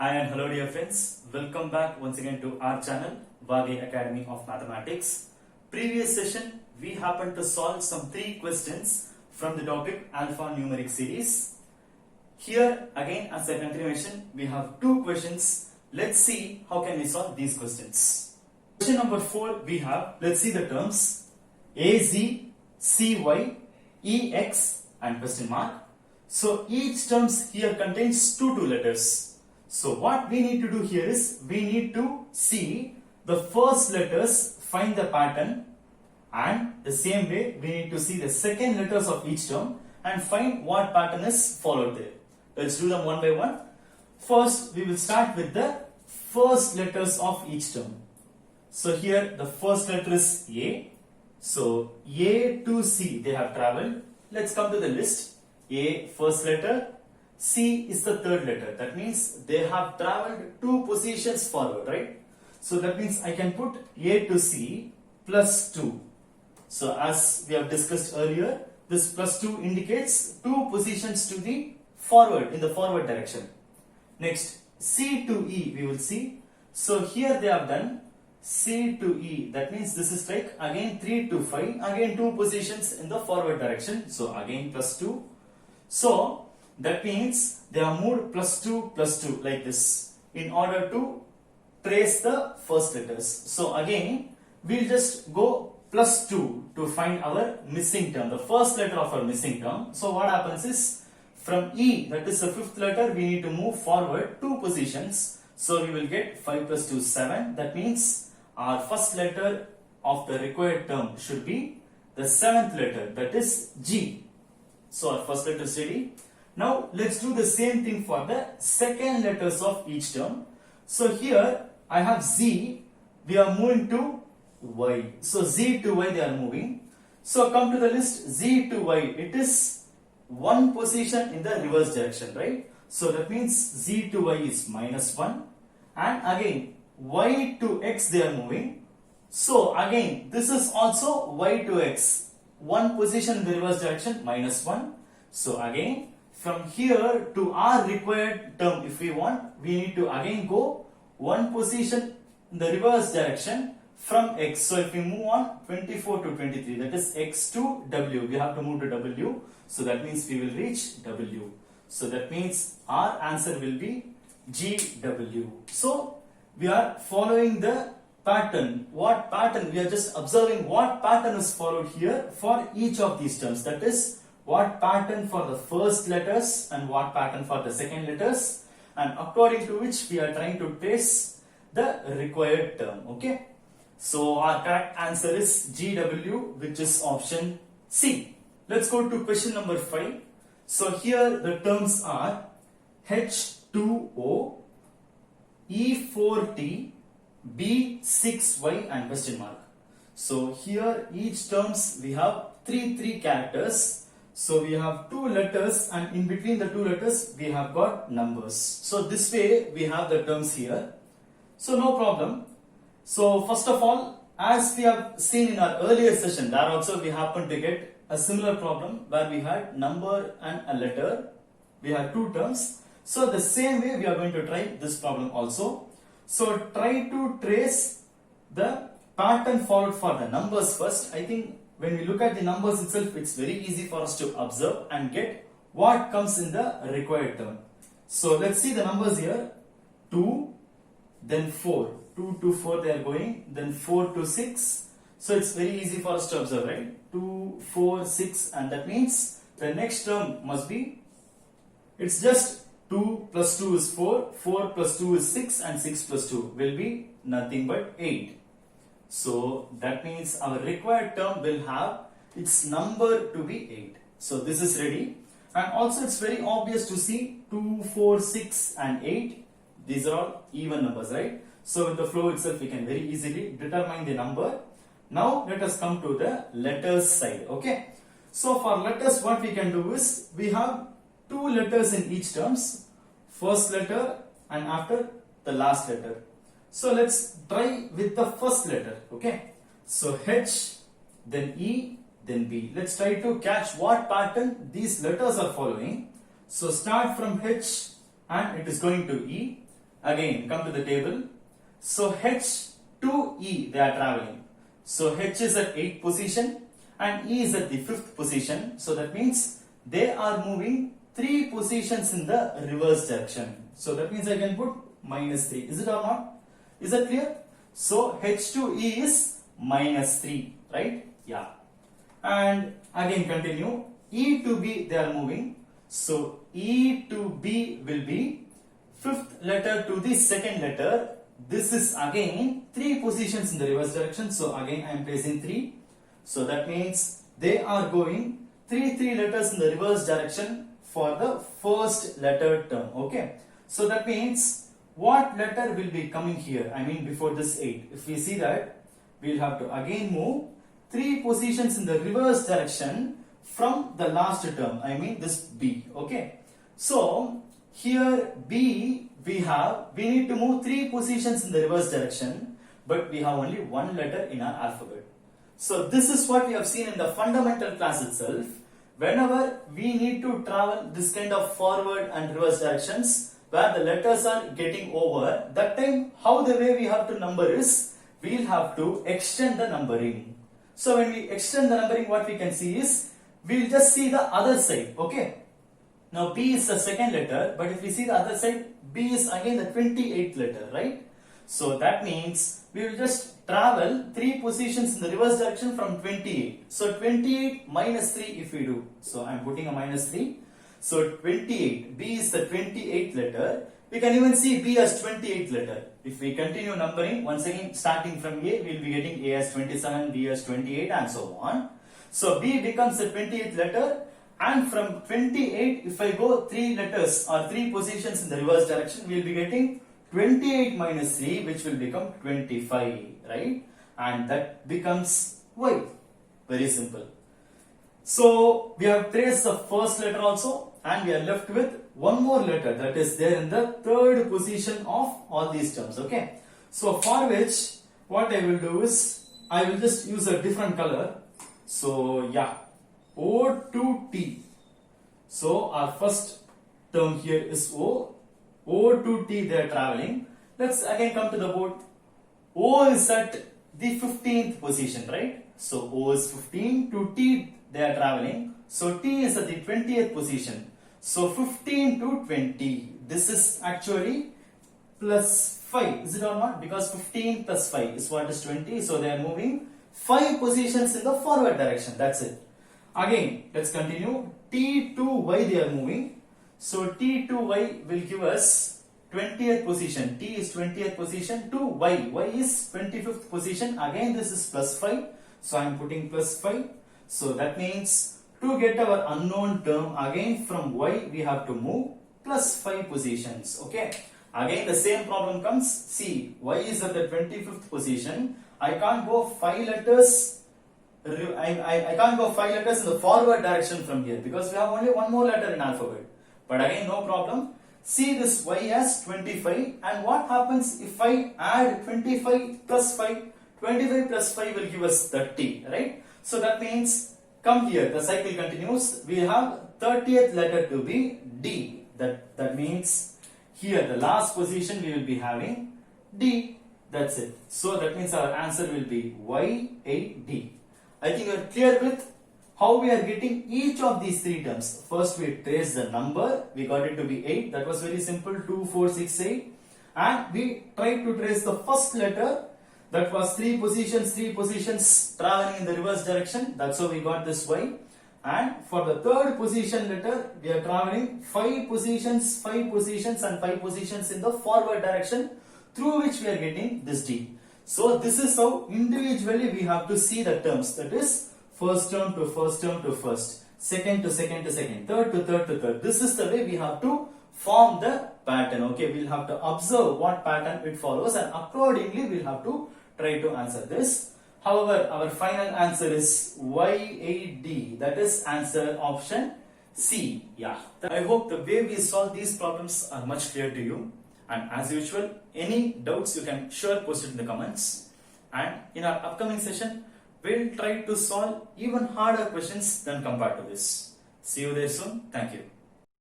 Hi and hello dear friends, welcome back once again to our channel Vage Academy of Mathematics. Previous session we happened to solve some 3 questions from the topic Alpha-numeric Series. Here again as a continuation we have 2 questions. Let's see how can we solve these questions. Question number 4 we have, let's see the terms AZ, CY, EX and question mark. So each terms here contains two letters. So what we need to do here is we need to see the first letters, find the pattern, and the same way we need to see the second letters of each term and find what pattern is followed there. Let's do them one by one. First we will start with the first letters of each term. So here the first letter is A. So A to C they have traveled. Let's come to the list. A first letter, C is the third letter. That means they have traveled 2 positions forward, right? So that means I can put A to C plus 2. So as we have discussed earlier, this plus 2 indicates 2 positions to the forward, in the forward direction. Next, C to E we will see. So here they have done C to E. That means this is like again 3 to 5, again 2 positions in the forward direction. So again plus 2. So that means they are moved plus 2 like this in order to trace the first letters. So again we'll just go plus 2 to find our missing term, the first letter of our missing term. So what happens is from E, that is the 5th letter, we need to move forward 2 positions. So we will get 5 plus 2 7. That means our first letter of the required term should be the 7th letter, that is G. So our first letter is ready. Now let's do the same thing for the second letters of each term. So here I have Z, we are moving to Y. So Z to Y they are moving. So come to the list, Z to Y, it is 1 position in the reverse direction, right? So that means Z to Y is minus 1. And again Y to X they are moving. So again this is also Y to X, 1 position in the reverse direction, minus 1. So again from here to our required term, if we want, we need to again go 1 position in the reverse direction from X. So if we move on 24 to 23, that is X to W, we have to move to W. So that means we will reach W. So that means our answer will be GW. So we are following the pattern. What pattern? We are just observing what pattern is followed here for each of these terms. That is what pattern for the first letters and what pattern for the second letters, and according to which we are trying to trace the required term. Okay. So our correct answer is GW, which is option C. Let's go to question number 5. So here the terms are H2O, E4T, B6Y and question mark. So here each terms we have three characters. So we have 2 letters and in between the 2 letters we have got numbers. So this way we have the terms here. So no problem. So first of all, as we have seen in our earlier session, there also we happened to get a similar problem where we had number and a letter. We had 2 terms. So the same way we are going to try this problem also. So try to trace the pattern followed for the numbers first. I think when we look at the numbers itself, it's very easy for us to observe and get what comes in the required term. So let's see the numbers here. 2, then 4. 2 to 4 they are going, then 4 to 6. So it's very easy for us to observe, right? 2, 4, 6, and that means the next term must be, it's just 2 plus 2 is 4, 4 plus 2 is 6, and 6 plus 2 will be nothing but 8. So that means our required term will have its number to be 8. So this is ready. And also it's very obvious to see 2, 4, 6 and 8. These are all even numbers, right? So with the flow itself we can very easily determine the number. Now let us come to the letters side. Okay. So for letters what we can do is we have 2 letters in each terms. First letter and after the last letter. So let's try with the first letter, okay? So H, then E, then B. Let's try to catch what pattern these letters are following. So start from H and it is going to E. Again, come to the table. So H to E, they are traveling. So H is at 8th position and E is at the 5th position. So that means they are moving 3 positions in the reverse direction. So that means I can put -3. Is it or not? Is that clear? So H to E is -3, right? Yeah. And again continue. E to B, they are moving. So E to B will be 5th letter to the 2nd letter. This is again 3 positions in the reverse direction. So again I am placing 3. So that means they are going 3 letters in the reverse direction for the first letter term. Okay. So that means what letter will be coming here? I mean before this 8. If we see that, we will have to again move 3 positions in the reverse direction from the last term. I mean this B. Okay. So here B we need to move 3 positions in the reverse direction, but we have only one letter in our alphabet. So this is what we have seen in the fundamental class itself. Whenever we need to travel this kind of forward and reverse directions where the letters are getting over, that time how the way we have to number is, we will have to extend the numbering. So when we extend the numbering, what we can see is, we will just see the other side. Okay. Now B is the 2nd letter, but if we see the other side, B is again the 28th letter, right? So that means we will just travel 3 positions in the reverse direction from 28. So 28 minus 3 if we do. So I am putting a -3. So 28, B is the 28th letter. We can even see B as 28th letter. If we continue numbering, once again starting from A, we will be getting A as 27, B as 28 and so on. So B becomes the 28th letter. And from 28, if I go 3 letters or 3 positions in the reverse direction, we will be getting 28 minus 3, which will become 25, right? And that becomes Y. Very simple. So we have traced the first letter also, and we are left with one more letter that is there in the 3rd position of all these terms. Okay. So for which, what I will do is, I will just use a different color. So yeah. O to T. So our first term here is O. O to T they are traveling. Let's again come to the board. O is at the 15th position, right? So O is 15 to T they are traveling. So T is at the 20th position. So 15 to 20. This is actually plus 5. Is it or not? Because 15 plus 5 is what is 20. So they are moving 5 positions in the forward direction. That's it. Again, let's continue. T to Y they are moving. So T to Y will give us 20th position. T is 20th position to Y. Y is 25th position. Again, this is plus 5. So I am putting plus 5. So that means to get our unknown term, again from Y we have to move plus 5 positions. Okay. Again the same problem comes. See, Y is at the 25th position. I can't go 5 letters. I can't go 5 letters in the forward direction from here because we have only one more letter in alphabet. But again, no problem. See this Y as 25, and what happens if I add 25 plus 5? 25 plus 5 will give us 30, right? So that means, come here, the cycle continues. We have 30th letter to be D. That means here the last position we will be having D. That's it. So that means our answer will be Y8D. I think you are clear with how we are getting each of these 3 terms. First we trace the number, we got it to be 8. That was very simple, 2, 4, 6, 8. And we tried to trace the first letter, that was 3 positions traveling in the reverse direction. That's how we got this Y. And for the 3rd position letter, we are traveling 5 positions and 5 positions in the forward direction, through which we are getting this D. So this is how individually we have to see the terms. That is first term to first term to first, second to second to second, third to third to third. This is the way we have to form the pattern. Okay, we'll have to observe what pattern it follows, and accordingly we'll have to try to answer this. However, our final answer is Y8D. That is answer option C. Yeah. I hope the way we solve these problems are much clear to you. And as usual, any doubts you can sure post it in the comments. And in our upcoming session, we'll try to solve even harder questions than compared to this. See you there soon. Thank you.